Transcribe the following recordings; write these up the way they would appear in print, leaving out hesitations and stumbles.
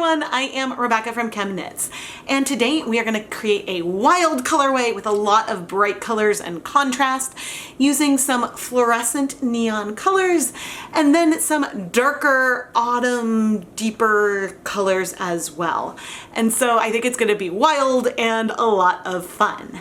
everyone, I am Rebecca from ChemKnits, and today we are going to create a wild colorway with a lot of bright colors and contrast using some fluorescent neon colors and then some darker autumn deeper colors as well. And so I think it's going to be wild and a lot of fun.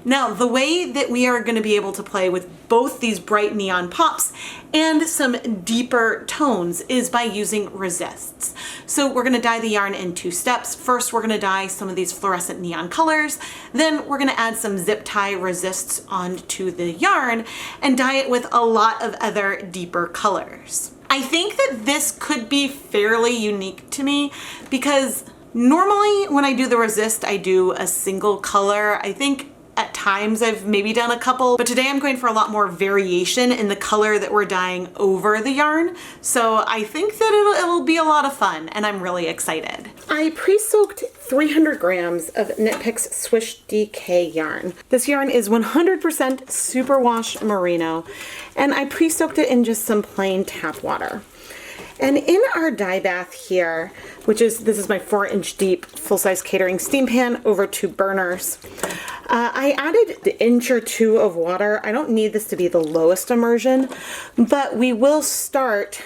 Now, the way that we are going to be able to play with both these bright neon pops and some deeper tones is by using resists. So we're going to dye the yarn in 2 steps. First, we're going to dye some of these fluorescent neon colors. Then we're going to add some zip tie resists onto the yarn and dye it with a lot of other deeper colors. I think that this could be fairly unique to me because normally when I do the resist, I do a single color. I think at times I've maybe done a couple, but today I'm going for a lot more variation in the color that we're dyeing over the yarn. So I think that it'll be a lot of fun and I'm really excited. I pre-soaked 300 grams of Knit Picks Swish DK yarn. This yarn is 100% superwash merino and I pre-soaked it in just some plain tap water. And in our dye bath here, this is my 4-inch deep full-size catering steam pan over 2 burners. I added an inch or 2 of water. I don't need this to be the lowest immersion, but we will start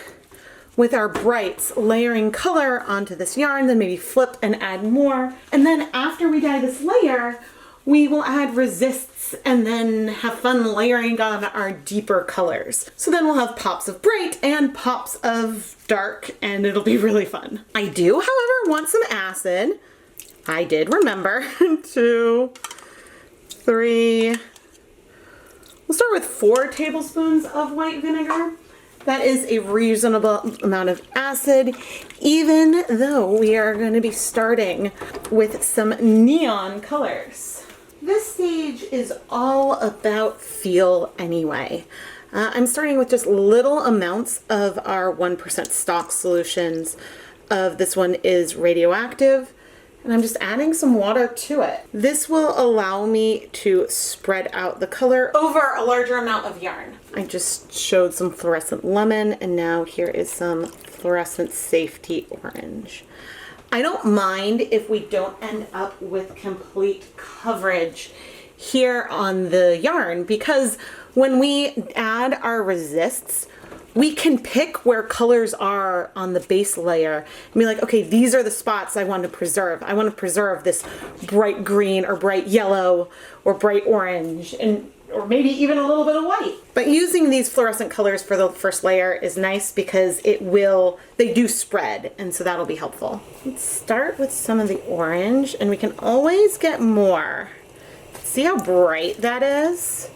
with our brights, layering color onto this yarn, then maybe flip and add more. And then after we dye this layer, we will add resists and then have fun layering on our deeper colors. So then we'll have pops of bright and pops of dark and it'll be really fun. I do, however, want some acid. I did remember 2, 3, we'll start with 4 tablespoons of white vinegar. That is a reasonable amount of acid, even though we are going to be starting with some neon colors. This stage is all about feel anyway. I'm starting with just little amounts of our 1% stock solutions. This one is Radioactive, and I'm just adding some water to it. This will allow me to spread out the color over a larger amount of yarn. I just showed some fluorescent lemon, and now here is some fluorescent safety orange. I don't mind if we don't end up with complete coverage here on the yarn because when we add our resists, we can pick where colors are on the base layer and be like, okay, these are the spots I want to preserve. I want to preserve this bright green or bright yellow or bright orange or maybe even a little bit of white. But using these fluorescent colors for the first layer is nice because they do spread, and so that'll be helpful. Let's start with some of the orange, and we can always get more. See how bright that is?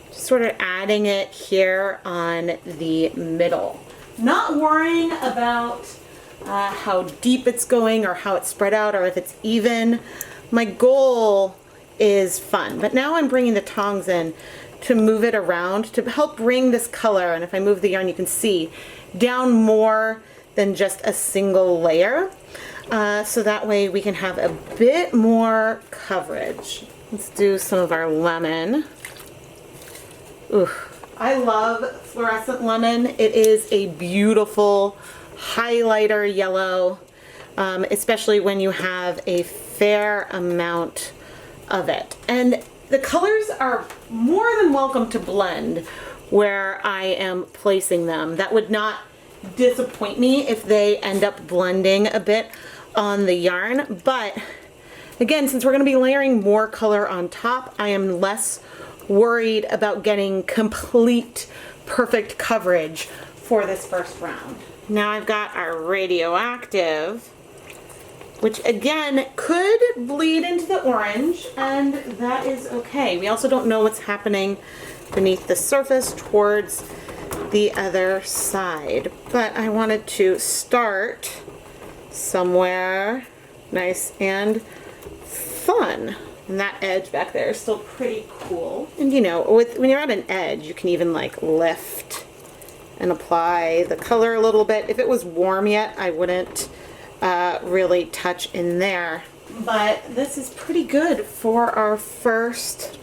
Just sort of adding it here on the middle. Not worrying about how deep it's going or how it's spread out or if it's even. My goal is fun, but now I'm bringing the tongs in to move it around to help bring this color, and if I move the yarn you can see, down more than just a single layer, so that way we can have a bit more coverage. Let's do some of our lemon. Ooh, I love fluorescent lemon. It is a beautiful highlighter yellow, especially when you have a fair amount of it. And the colors are more than welcome to blend where I am placing them. That would not disappoint me if they end up blending a bit on the yarn, but again, since we're going to be layering more color on top, I am less worried about getting complete perfect coverage for this first round. Now I've got our Radioactive, which again could bleed into the orange, and that is okay. We also don't know what's happening beneath the surface towards the other side, but I wanted to start somewhere nice and fun. And that edge back there is still pretty cool. And you know, when you're at an edge, you can even like lift and apply the color a little bit. If it was warm yet, I wouldn't really touch in there. But this is pretty good for our first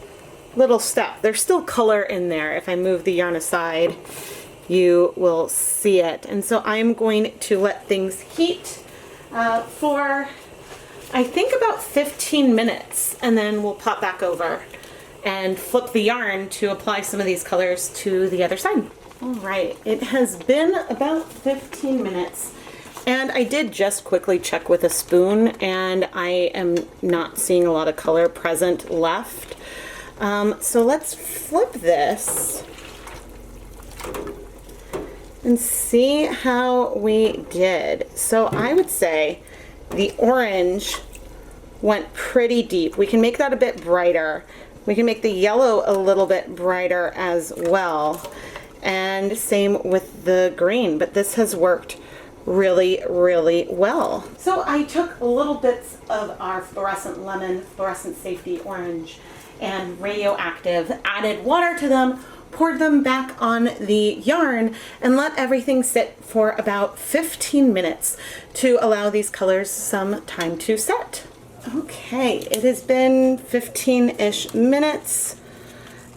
little step. There's still color in there. If I move the yarn aside, you will see it. And so I'm going to let things heat for I think about 15 minutes, and then we'll pop back over and flip the yarn to apply some of these colors to the other side. All right, it has been about 15 minutes, and I did just quickly check with a spoon, and I am not seeing a lot of color present left. So let's flip this and see how we did. So I would say the orange went pretty deep. We can make that a bit brighter. We can make the yellow a little bit brighter as well. And same with the green, but this has worked really, really well. So I took little bits of our fluorescent lemon, fluorescent safety orange, and radioactive, added water to them, poured them back on the yarn, and let everything sit for about 15 minutes to allow these colors some time to set. Okay, it has been 15-ish minutes,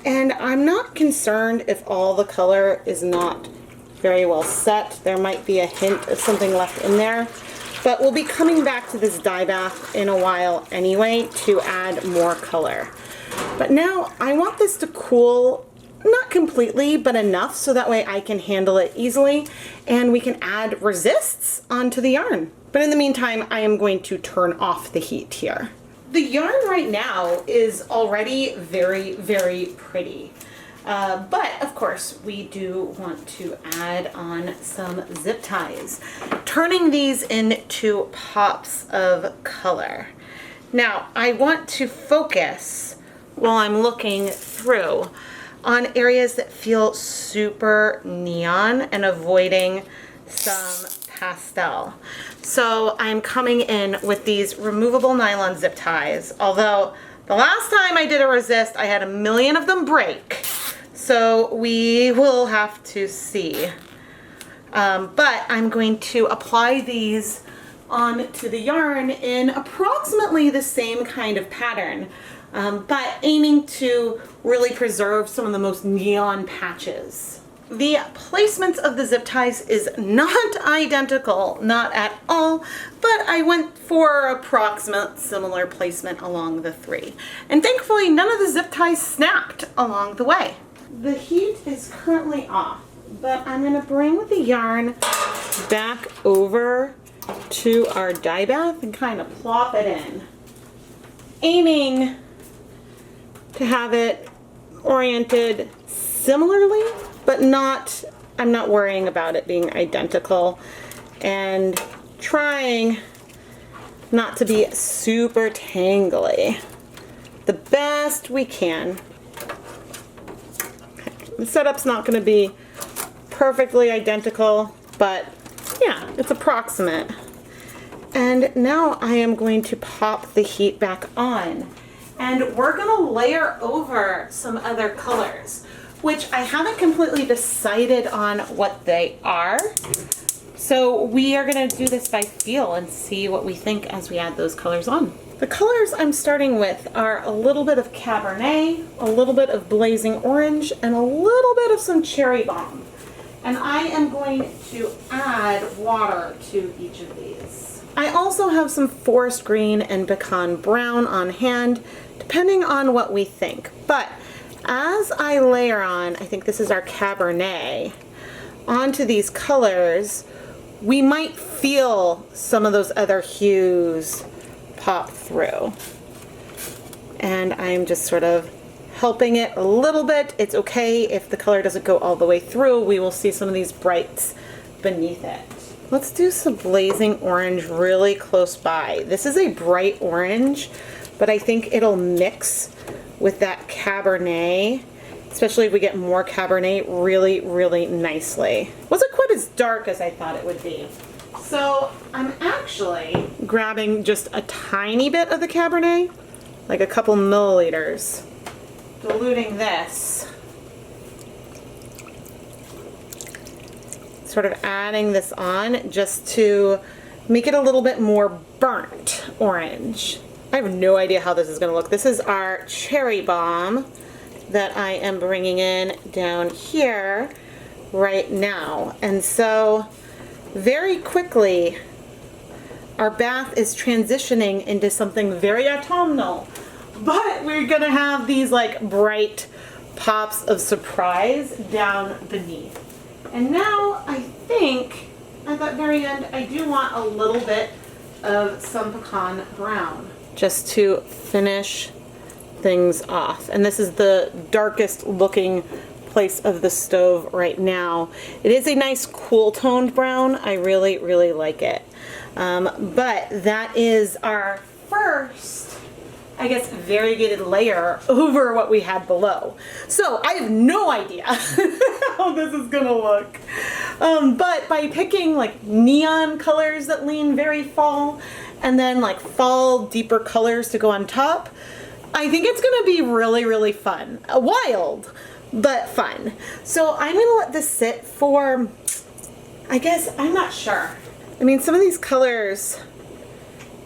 and I'm not concerned if all the color is not very well set. There might be a hint of something left in there, but we'll be coming back to this dye bath in a while anyway to add more color. But now I want this to cool, not completely, but enough so that way I can handle it easily and we can add resists onto the yarn. But in the meantime, I am going to turn off the heat here. The yarn right now is already very, very pretty. But of course, we do want to add on some zip ties, turning these into pops of color. Now, I want to focus while I'm looking through on areas that feel super neon and avoiding some pastel. So I'm coming in with these removable nylon zip ties, although the last time I did a resist, I had a million of them break. So we will have to see. But I'm going to apply these onto the yarn in approximately the same kind of pattern, but aiming to really preserve some of the most neon patches. The placements of the zip ties is not identical, not at all, but I went for approximate similar placement along the three. And thankfully, none of the zip ties snapped along the way. The heat is currently off, but I'm gonna bring the yarn back over to our dye bath and kind of plop it in, aiming to have it oriented similarly, but I'm not worrying about it being identical, and trying not to be super tangly the best we can. The setup's not going to be perfectly identical, but yeah, it's approximate. And now I am going to pop the heat back on, and we're going to layer over some other colors, which I haven't completely decided on what they are. So we are going to do this by feel and see what we think as we add those colors on. The colors I'm starting with are a little bit of Cabernet, a little bit of blazing orange, and a little bit of some cherry bomb. And I am going to add water to each of these. I also have some forest green and pecan brown on hand, depending on what we think. But as I layer on, I think this is our Cabernet, onto these colors, we might feel some of those other hues pop through. And I'm just sort of helping it a little bit. It's okay if the color doesn't go all the way through. We will see some of these brights beneath it. Let's do some blazing orange really close by. This is a bright orange, but I think it'll mix with that Cabernet, especially if we get more Cabernet, really, really nicely. Wasn't quite as dark as I thought it would be. So I'm actually grabbing just a tiny bit of the Cabernet, like a couple milliliters, diluting this, sort of adding this on just to make it a little bit more burnt orange. I have no idea how this is going to look. This is our cherry bomb that I am bringing in down here right now. And so very quickly our bath is transitioning into something very autumnal, but we're gonna have these like bright pops of surprise down beneath. And now I think at that very end, I do want a little bit of some Pecan Brown just to finish things off. And this is the darkest looking place of the stove right now. It is a nice cool toned brown. I really, really like it. But that is our first, I guess, variegated layer over what we had below. So I have no idea how this is gonna look. But by picking like neon colors that lean very fall, and then like fall deeper colors to go on top, I think it's gonna be really, really fun. Wild, but fun. So I'm gonna let this sit for, I guess, I'm not sure. I mean, some of these colors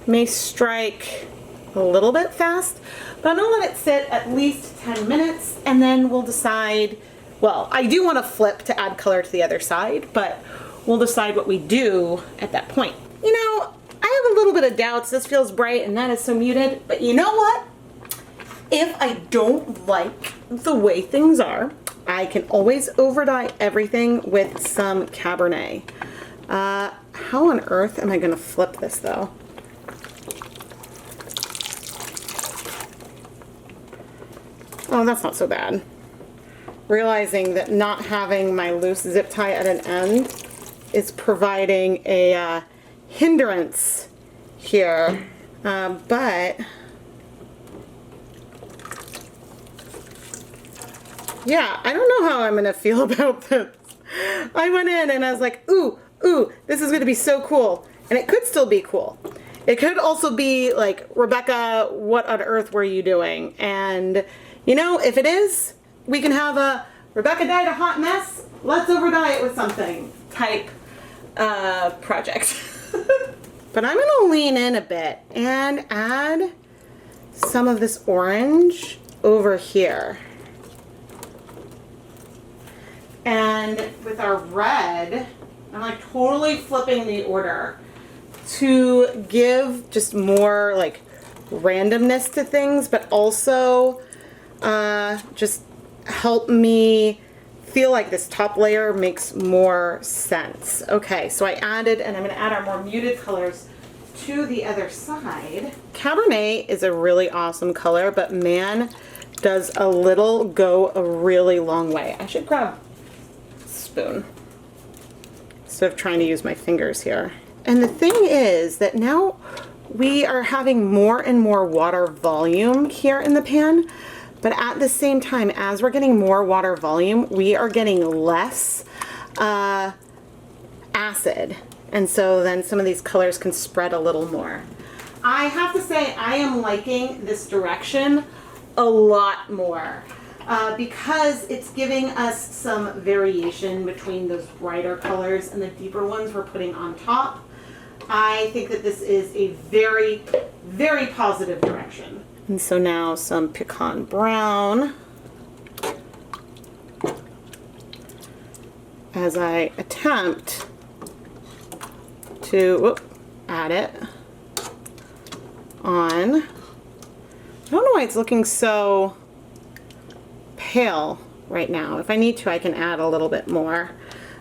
may strike a little bit fast, but I'm gonna let it sit at least 10 minutes and then we'll decide. Well, I do want to flip to add color to the other side, but we'll decide what we do at that point. You know, I have a little bit of doubts. This feels bright and that is so muted, but you know what? If I don't like the way things are, I can always overdye everything with some Cabernet. How on earth am I gonna flip this though? Oh, that's not so bad. Realizing that not having my loose zip tie at an end is providing a hindrance here, but yeah, I don't know how I'm gonna feel about this. I went in and I was like, ooh, this is gonna be so cool. And it could still be cool. It could also be like, Rebecca, what on earth were you doing? And you know, if it is, we can have a Rebecca dyed a hot mess, let's overdye it with something type project. But I'm gonna lean in a bit and add some of this orange over here. And with our red, I'm like totally flipping the order to give just more like randomness to things, but also just help me feel like this top layer makes more sense. Okay, so I added, and I'm gonna add our more muted colors to the other side. Cabernet is a really awesome color, but man, does a little go a really long way. I should grab a spoon instead of trying to use my fingers here. And the thing is that now we are having more and more water volume here in the pan, but at the same time, as we're getting more water volume, we are getting less acid. And so then some of these colors can spread a little more. I have to say, I am liking this direction a lot more because it's giving us some variation between those brighter colors and the deeper ones we're putting on top. I think that this is a very, very positive direction. And so now some Pecan Brown as I attempt to add it on. I don't know why it's looking so pale right now. If I need to, I can add a little bit more.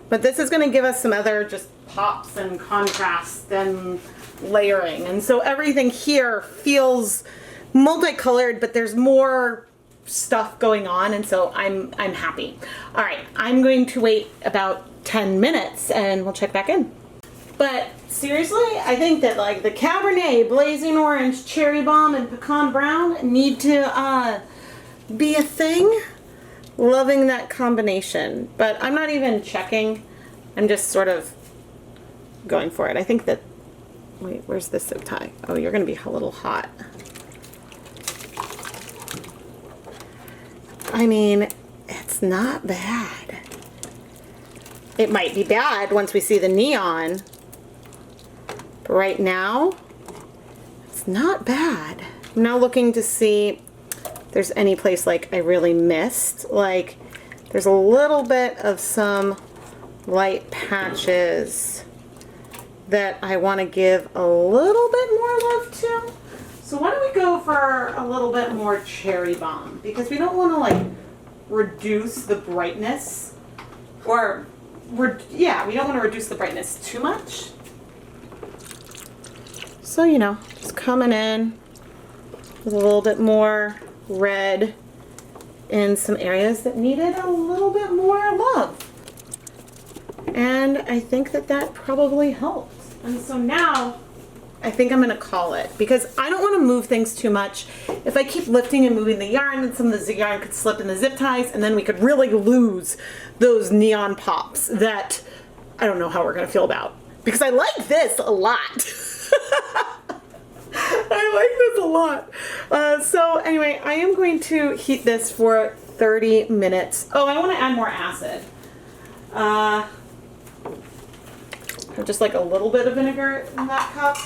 But this is going to give us some other just pops and contrast and layering. And so everything here feels multicolored, but there's more stuff going on, and so I'm happy. All right, I'm going to wait about 10 minutes and we'll check back in. But seriously, I think that like the Cabernet, Blazing Orange, Cherry Bomb, and Pecan Brown need to be a thing. Loving that combination, but I'm not even checking. I'm just sort of going for it. I think that, wait, where's the zip tie? Oh, you're gonna be a little hot. I mean, it's not bad. It might be bad once we see the neon, but right now, it's not bad. I'm now looking to see if there's any place like I really missed. Like, there's a little bit of some light patches that I want to give a little bit more love to. So why don't we go for a little bit more cherry bomb, because we don't want to like reduce the brightness, or yeah, we don't want to reduce the brightness too much. So, you know, just coming in with a little bit more red in some areas that needed a little bit more love. And I think that that probably helps. And so now I think I'm going to call it, because I don't want to move things too much. If I keep lifting and moving the yarn, then some of the yarn could slip in the zip ties, and then we could really lose those neon pops that I don't know how we're going to feel about. Because I like this a lot. I like this a lot. So anyway, I am going to heat this for 30 minutes. Oh, I want to add more acid. Just like a little bit of vinegar in that cup.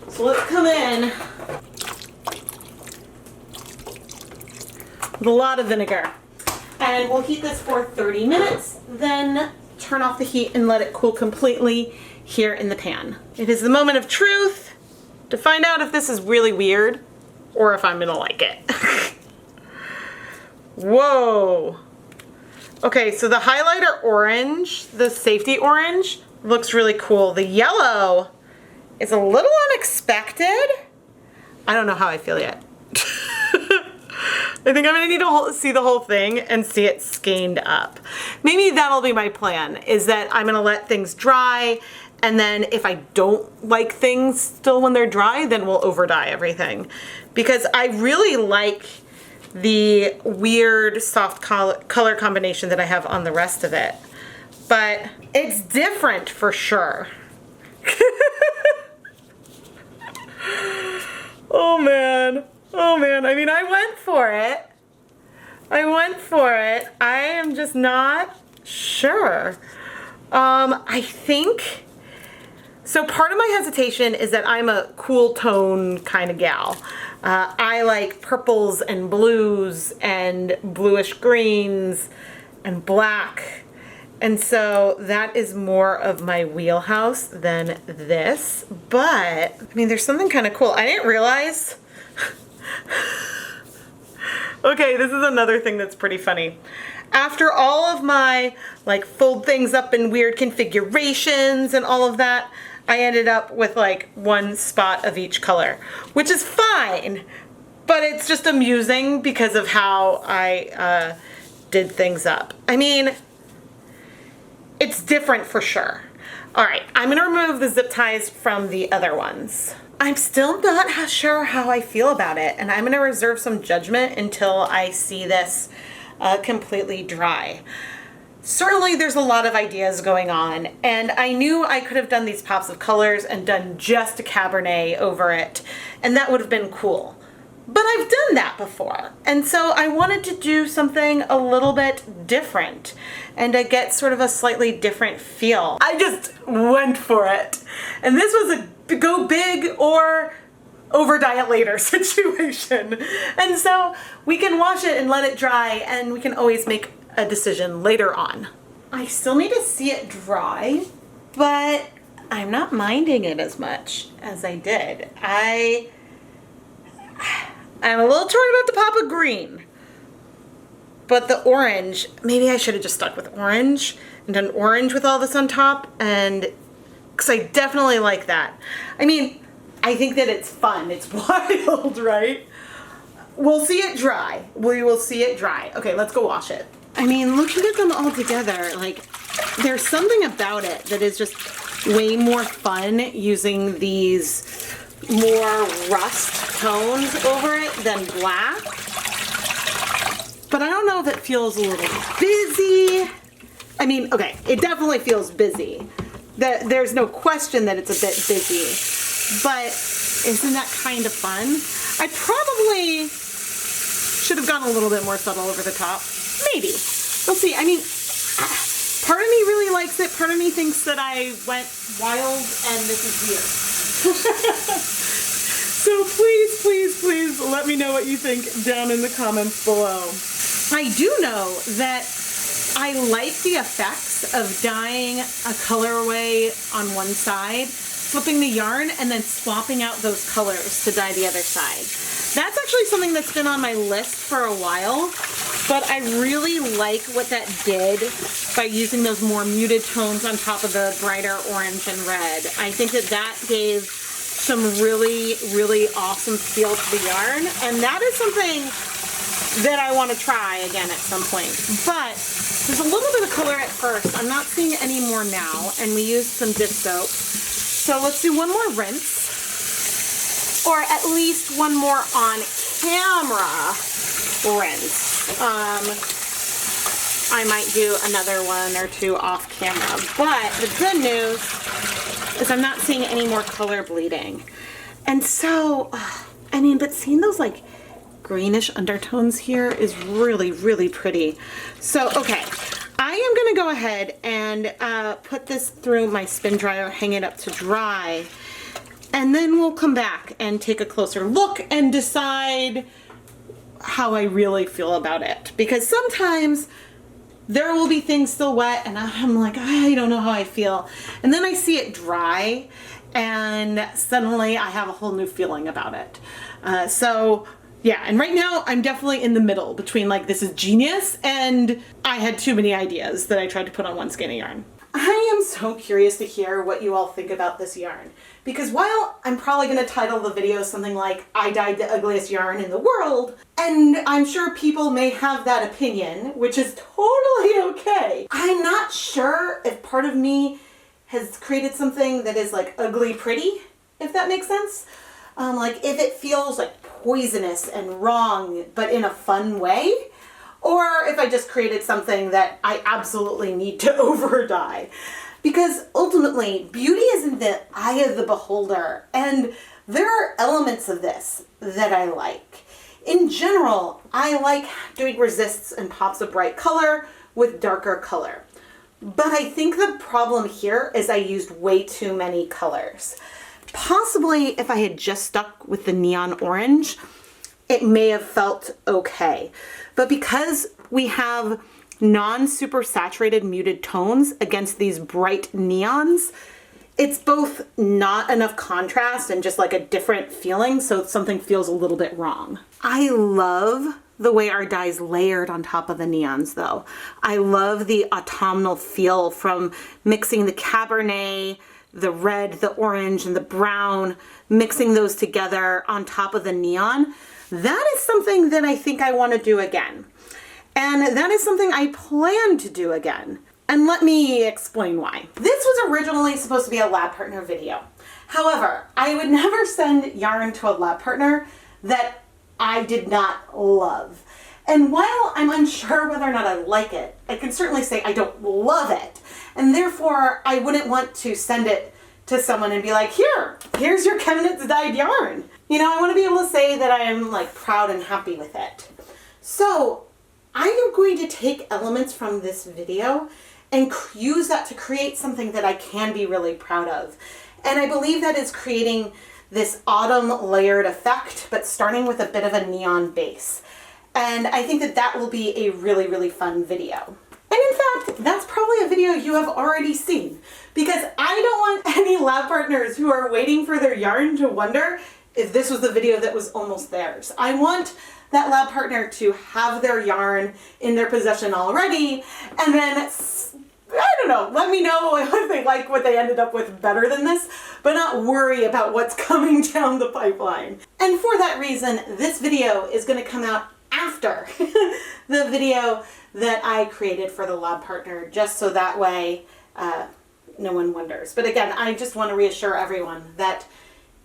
So let's come in with a lot of vinegar. And we'll heat this for 30 minutes, then turn off the heat and let it cool completely here in the pan. It is the moment of truth to find out if this is really weird or if I'm gonna like it. Whoa. Okay, so the highlighter orange, the safety orange, looks really cool. The yellow is a little unexpected. I don't know how I feel yet. I think I'm gonna need to see the whole thing and see it skeined up. Maybe that'll be my plan, is that I'm gonna let things dry, and then if I don't like things still when they're dry, then we'll over dye everything. Because I really like the weird soft color combination that I have on the rest of it. But it's different for sure. Oh man. Oh man. I mean, I went for it. I am just not sure. I think, so part of my hesitation is that I'm a cool tone kind of gal. I like purples and blues and bluish greens and black. And so that is more of my wheelhouse than this. But, I mean, there's something kind of cool. I didn't realize. Okay, this is another thing that's pretty funny. After all of my, like, fold things up in weird configurations and all of that, I ended up with, like, one spot of each color, which is fine. But it's just amusing because of how I did things up. I mean, it's different for sure. All right, I'm gonna remove the zip ties from the other ones. I'm still not sure how I feel about it, and I'm gonna reserve some judgment until I see this completely dry. Certainly there's a lot of ideas going on, and I knew I could have done these pops of colors and done just a Cabernet over it, and that would have been cool. But I've done that before, and so I wanted to do something a little bit different and to get sort of a slightly different feel. I just went for it. And this was a go big or over dye it later situation. And so we can wash it and let it dry, and we can always make a decision later on. I still need to see it dry, but I'm not minding it as much as I did. I'm a little torn about the pop of green, but the orange, maybe I should have just stuck with orange and done orange with all this on top, and because I definitely like that. I mean, I think that it's fun. It's wild, right? We'll see it dry. We will see it dry. Okay, let's go wash it. I mean, looking at them all together, like, there's something about it that is just way more fun using these more rust tones over it than black. But I don't know if it feels a little busy. I mean, okay, it definitely feels busy. There's no question that it's a bit busy, but isn't that kind of fun? I probably should have gone a little bit more subtle over the top. Maybe. We'll see. I mean, part of me really likes it. Part of me thinks that I went wild and this is weird. So please, please, please let me know what you think down in the comments below. I do know that I like the effects of dyeing a colorway on one side, flipping the yarn, and then swapping out those colors to dye the other side. That's actually something that's been on my list for a while, but I really like what that did by using those more muted tones on top of the brighter orange and red. I think that that gave some really, really awesome feel to the yarn, and that is something that I want to try again at some point. But there's a little bit of color at first. I'm not seeing any more now, and we used some dish soap. So let's do one more rinse, or at least one more on camera rinse. I might do another one or two off camera, but the good news is I'm not seeing any more color bleeding. And so, I mean, but seeing those like greenish undertones here is really, really pretty. So, okay, I am gonna go ahead and put this through my spin dryer, hang it up to dry, and then we'll come back and take a closer look and decide how I really feel about it. Because sometimes there will be things still wet and I'm like, I don't know how I feel. And then I see it dry and suddenly I have a whole new feeling about it. So yeah, and right now I'm definitely in the middle between like, this is genius and I had too many ideas that I tried to put on one skein of yarn. I am so curious to hear what you all think about this yarn, because while I'm probably going to title the video something like I dyed the ugliest yarn in the world, and I'm sure people may have that opinion, which is totally okay, I'm not sure if part of me has created something that is like ugly pretty, if that makes sense. Like if it feels like poisonous and wrong, but in a fun way, or if I just created something that I absolutely need to over dye. Because ultimately, beauty is in the eye of the beholder, and there are elements of this that I like. In general, I like doing resists and pops of bright color with darker color. But I think the problem here is I used way too many colors. Possibly if I had just stuck with the neon orange, it may have felt okay. But because we have non-super saturated muted tones against these bright neons, it's both not enough contrast and just like a different feeling, so something feels a little bit wrong. I love the way our dye's layered on top of the neons though. I love the autumnal feel from mixing the Cabernet, the red, the orange, and the brown, mixing those together on top of the neon. That is something that I think I want to do again. And that is something I plan to do again. And let me explain why. This was originally supposed to be a lab partner video. However, I would never send yarn to a lab partner that I did not love. And while I'm unsure whether or not I like it, I can certainly say I don't love it. And therefore, I wouldn't want to send it to someone and be like, here's your ChemKnits dyed yarn. You know, I want to be able to say that I am like proud and happy with it. So I am going to take elements from this video and use that to create something that I can be really proud of. And I believe that is creating this autumn layered effect, but starting with a bit of a neon base. And I think that that will be a really, really fun video. And in fact, that's probably a video you have already seen, because I don't want any lab partners who are waiting for their yarn to wonder if this was the video that was almost theirs. I want that lab partner to have their yarn in their possession already, and then, I don't know, let me know if they like what they ended up with better than this, but not worry about what's coming down the pipeline. And for that reason, this video is going to come out after the video that I created for the lab partner, just so that way no one wonders. But again, I just want to reassure everyone that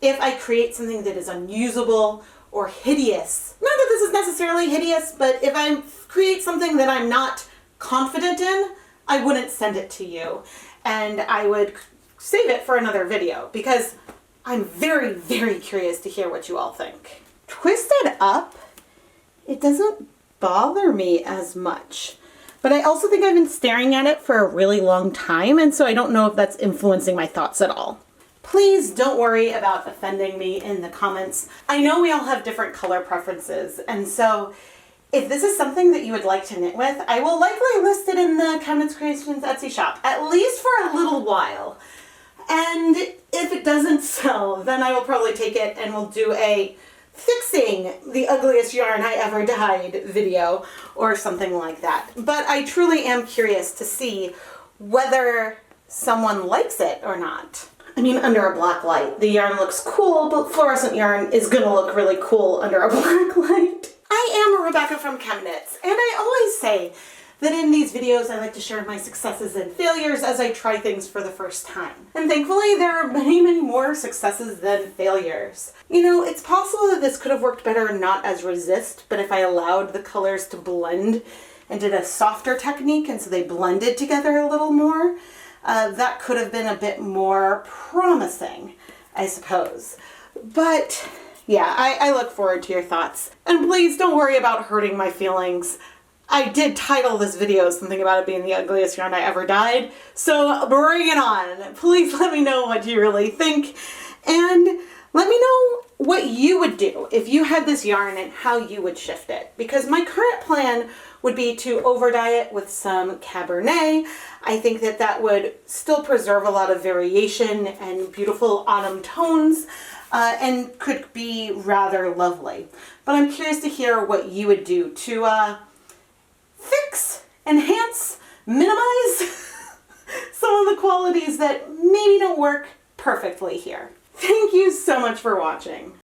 if I create something that is unusable or hideous, not that this is necessarily hideous, but if I create something that I'm not confident in, I wouldn't send it to you, and I would save it for another video, because I'm very, very curious to hear what you all think. Twisted up, it doesn't bother me as much, but I also think I've been staring at it for a really long time, and so I don't know if that's influencing my thoughts at all. Please don't worry about offending me in the comments. I know we all have different color preferences, and so If this is something that you would like to knit with, I will likely list it in the ChemKnits Creations Etsy shop, at least for a little while. And if it doesn't sell, then I will probably take it and we'll do a fixing the ugliest yarn I ever dyed video or something like that. But I truly am curious to see whether someone likes it or not. I mean, under a black light, the yarn looks cool, but fluorescent yarn is gonna look really cool under a black light. I am Rebecca from ChemKnits, and I always say that in these videos I like to share my successes and failures as I try things for the first time. And thankfully there are many, many more successes than failures. You know, it's possible that this could have worked better not as resist, but if I allowed the colors to blend and did a softer technique and so they blended together a little more, that could have been a bit more promising, I suppose. But yeah, I look forward to your thoughts. And please don't worry about hurting my feelings. I did title this video something about it being the ugliest yarn I ever dyed, so bring it on. Please let me know what you really think, and let me know what you would do if you had this yarn and how you would shift it. Because my current plan would be to over dye it with some Cabernet. I think that that would still preserve a lot of variation and beautiful autumn tones, and could be rather lovely. But I'm curious to hear what you would do to fix, enhance, minimize some of the qualities that maybe don't work perfectly here. Thank you so much for watching.